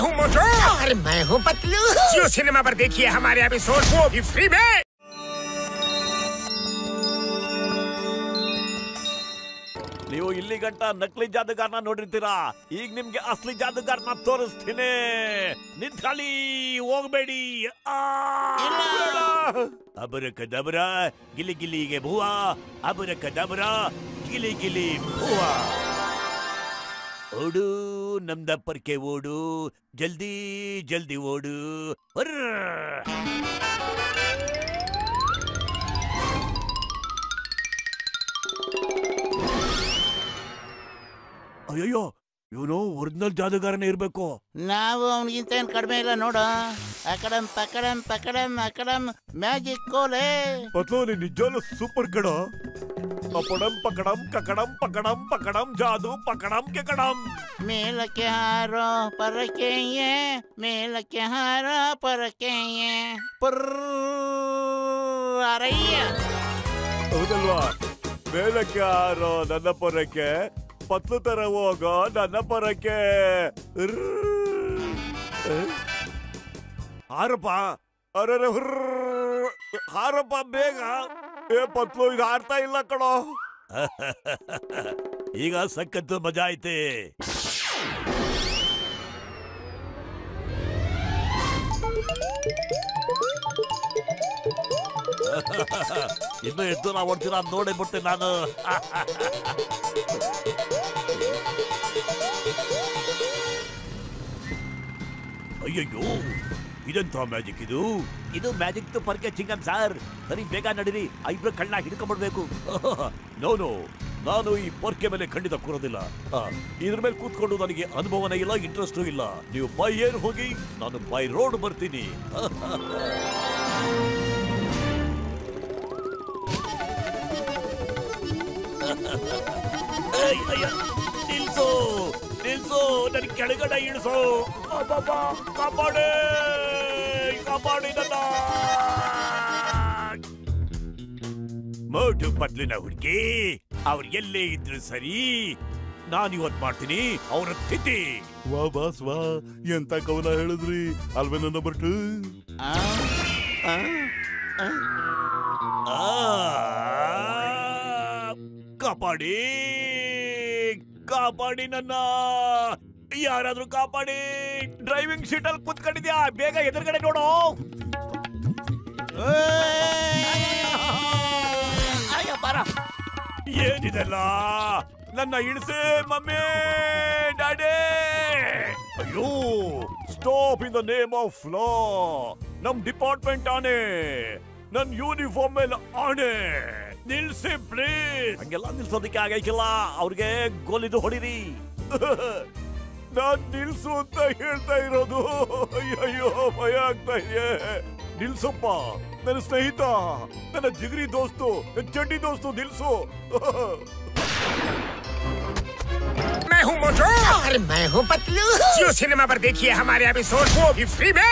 हूँ मोटू और मैं हूँ पतलू। जियो सिनेमा पर देखिए हमारे एपिसोड, वो भी फ्री में। ನೀವು ಇಲ್ಲಿ ಗಂಟ ನಕಲಿ ಜಾದೂಗಾರನ ನೋಡಿರ್ತೀರಾ, ಈಗ ನಿಮ್ಗೆ ಅಸಲಿ ಜಾದೂಗಾರನ ತೋರಿಸ್ತೀನಿ. ನಿಂತ್ಕೊಳ್ಳಿ, ಹೋಗ್ಬೇಡಿ. ಅಬರಕದಬರ ಗಿಲಿ ಗಿಲಿಗೆ ಭೂವ, ಅಬರಕದಬರ ಗಿಲಿ ಗಿಲಿ ಭೂವ. ಓಡು ನಮ್ದಪ್ಪರ್ಕೆ ಓಡು, ಜಲ್ದಿ ಜಲ್ದಿ ಓಡು. ಅಯ್ಯೋ, ಇವನು ಒರಿಜಿನಲ್ ಜಾದೂಗಾರನೇ ಇರ್ಬೇಕು. ನಾವು ಅವನಿಗಿಂತ ಏನ್ ಕಡಿಮೆ ಇಲ್ಲ ನೋಡು. ಅಕಡಮ್ ಪಕಡಮ್ ಪಕಡಮ್ ಅಕಡಮ್ ಮ್ಯಾಜಿಕ್ ಕೋಲೆ. ಪತ್ಲೋ, ನೀನ್ ನಿಜವಾಗ್ಲೂ ಸೂಪರ್ ಕಡ. ಪಕಡಮ್ ಪಕಡಮ್ ಕಕಡಮ್ ಪಕಡಮ್ ಪಕಡಮ್ ಜಾದು ಪಕಡಮ್ ಕೆಕಡಮ್. ಮೇಲಕ್ಕೆ ಹಾರೋ ಪರಕೆಯೇ, ಮೇಲಕ್ಕೆ ಹಾರೋ ಪರಕೆಯೇ. ಅರಯ್ಯ. ಹೌದಲ್ವಾ? ಮೇಲಕ್ಕೆ ಹಾರೋ ನನ್ನ ಪರಕ್ಕೆ, ಪತ್ಲು ತರ ಹೋಗೋ ನನ್ನ ಪರಕ್ಕೆ. ಹಾರಪ್ಪ, ಅರೆ ಹಾರಪ್ಪ ಬೇಗ. ಪತ್ಲು ಇದು ಹಾರ್ತಾ ಇಲ್ಲ ಕಣೋ. ಈಗ ಸಖತ್ತು ಮಜಾ ಐತೆ. ಇನ್ನು ಎದ್ದು ನಾ ಓಡ್ತೀರ ನೋಡೇ ಬಿಟ್ಟೆ ನಾನು. ಅಯ್ಯಯ್ಯೋ, ಇದೆಂತ ಮ್ಯಾಜಿಕ್ ಇದು? ಇದು ಮ್ಯಾಜಿಕ್ ಪರ್ಕೆ ಚಿಂಗಂ ಸರ್. ಸರಿ ಬೇಗ ನಡೀರಿ, ಇಬ್ರು ಕಳ್ಳ ಹಿಡ್ಕೊಂಡ್ಬಿಡ್ಬೇಕು. ನೋನು, ನಾನು ಈ ಪೊರ್ಕೆ ಮೇಲೆ ಖಂಡಿತ ಕೂರೋದಿಲ್ಲ. ಇದ್ರ ಮೇಲೆ ಕೂತ್ಕೊಂಡು ನನಗೆ ಅನುಭವನೇ ಇಲ್ಲ, ಇಂಟ್ರೆಸ್ಟು ಇಲ್ಲ. ನೀವು ಬೈ ಏರ್ ಹೋಗಿ, ನಾನು ಬೈ ರೋಡ್ ಬರ್ತೀನಿ. ನಿಲ್ಸು ನಿಲ್ಸು, ನನ್ ಕೆಳಗಡೆ ಇಳಿಸು. ಕಾಪಾಡಿ ಕಾಪಾಡಿ ನನ್ನ. ಮೋಟು ಪತ್ಲಿನ ಹುಡುಗಿ, ಅವ್ರು ಎಲ್ಲೇ ಇದ್ರು ಸರಿ, ನಾನಿವತ್ ಮಾಡ್ತೀನಿ ಅವ್ರ ತಿಥಿ. ವಾ ಬಾಸ್ ವಾ, ಎಂತ ಕವನ ಹೇಳಿದ್ರಿ ಅಲ್ವೇ ನನ್ನ ಬರ್ಟು. ಕಾಪಾಡಿ ಕಾಪಾಡಿ ನನ್ನ, ಯಾರಾದ್ರೂ ಕಾಪಾಡಿ. ಡ್ರೈವಿಂಗ್ ಸೀಟ್ ಅಲ್ಲಿ ಕೂತ್ಕೊಂಡಿದ್ಯಾ, ಬೇಗ ಎದುರುಗಡೆ ನೋಡು. ಏನಿದೆಲ್ಲ? ನನ್ನ ಇಳಿಸೇ ಮಮ್ಮಿ, ಡ್ಯಾಡಿ. ಅಯ್ಯೋ, stop in the name of law. ನಮ್ ಡಿಪಾರ್ಟ್ಮೆಂಟ್ ಆನೆ, ನನ್ ಯೂನಿಫಾರ್ಮ್ ಮೇಲೆ ಆನೆ. ನಿಲ್ಸಿ ಪ್ಲೀಸ್. ಹಂಗೆಲ್ಲ ನಿಲ್ಸೋದಕ್ಕೆ ಆಗೈಕಿಲ್ಲ, ಅವ್ರಿಗೆ ಗೋಲಿದು ಹೊಡಿರಿ. ನಾನ್ ನಿಲ್ಸು ಅಂತ ಹೇಳ್ತಾ ಇರೋದು. ಅಯ್ಯಯ್ಯೋ, ಭಯ ಆಗ್ತಾ ಇದೆ. ನಿಲ್ಸಪ್ಪ, ನನ್ನ ಸ್ನೇಹಿತ, ನನ್ನ ಜಿಗರಿ ದೋಸ್ತು, ನನ್ನ ಚಡ್ಡಿ ದೋಸ್ತು, ನಿಲ್ಸು. मैं हूँ मोटू और मैं हूँ पतलू। जियो सिनेमा पर देखिए हमारे एपिसोड, वो भी फ्री में।